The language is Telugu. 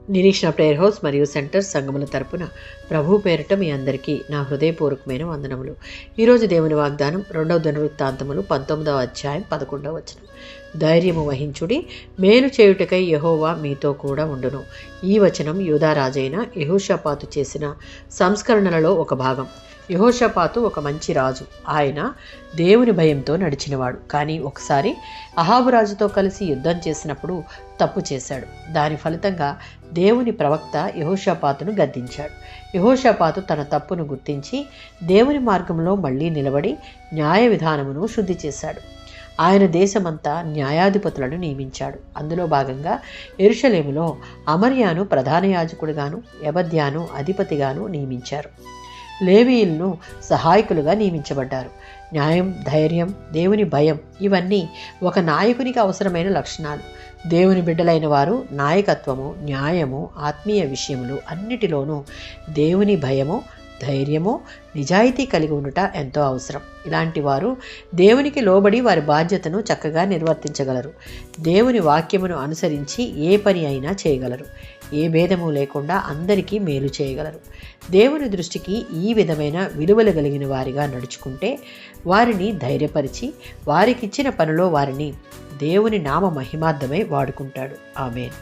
నిరీక్షణ ప్రేయర్ హౌస్ మరియు సెంటర్ సంఘముల తరపున ప్రభు పేరిట మీ అందరికీ నా హృదయపూర్వకమైన వందనములు. ఈరోజు దేవుని వాగ్దానం 2వ దినవృత్తాంతములు 19వ అధ్యాయం 11వ వచనం. ధైర్యము వహించుడి, మేలు చేయుటకై యెహోవా మీతో కూడా ఉండును. ఈ వచనం యూదా రాజైన యెహోషాపాతు చేసిన సంస్కరణలలో ఒక భాగం. యెహోషాపాతు ఒక మంచి రాజు. ఆయన దేవుని భయంతో నడిచినవాడు. కానీ ఒకసారి అహాబు రాజుతో కలిసి యుద్ధం చేసినప్పుడు తప్పు చేశాడు. దాని ఫలితంగా దేవుని ప్రవక్త యెహోషాపాతును గద్దించాడు. యెహోషాపాతు తన తప్పును గుర్తించి దేవుని మార్గంలో మళ్లీ నిలబడి న్యాయ విధానమును శుద్ధి చేశాడు. ఆయన దేశమంతా న్యాయాధిపతులను నియమించాడు. అందులో భాగంగా యెరూషలేములో అమర్యాను ప్రధాన యాజకుడిగాను, యెబద్యాను అధిపతిగాను నియమించారు. లేవీయులను సహాయకులుగా నియమించబడ్డారు. న్యాయం, ధైర్యం, దేవుని భయం ఇవన్నీ ఒక నాయకునికి అవసరమైన లక్షణాలు. దేవుని బిడ్డలైన వారు నాయకత్వము, న్యాయము, ఆత్మీయ విషయములు అన్నిటిలోనూ దేవుని భయము, ధైర్యము, నిజాయితీ కలిగి ఉండుట ఎంతో అవసరం. ఇలాంటి వారు దేవునికి లోబడి వారి బాధ్యతను చక్కగా నిర్వర్తించగలరు. దేవుని వాక్యమును అనుసరించి ఏ పని అయినా చేయగలరు. ఏ భేదము లేకుండా అందరికీ మేలు చేయగలరు. దేవుని దృష్టికి ఈ విధమైన విలువలు కలిగిన వారిగా నడుచుకుంటే వారిని ధైర్యపరిచి వారికిచ్చిన పనిలో వారిని దేవుని నామ మహిమార్థమై వాడుకుంటాడు. ఆమేన్.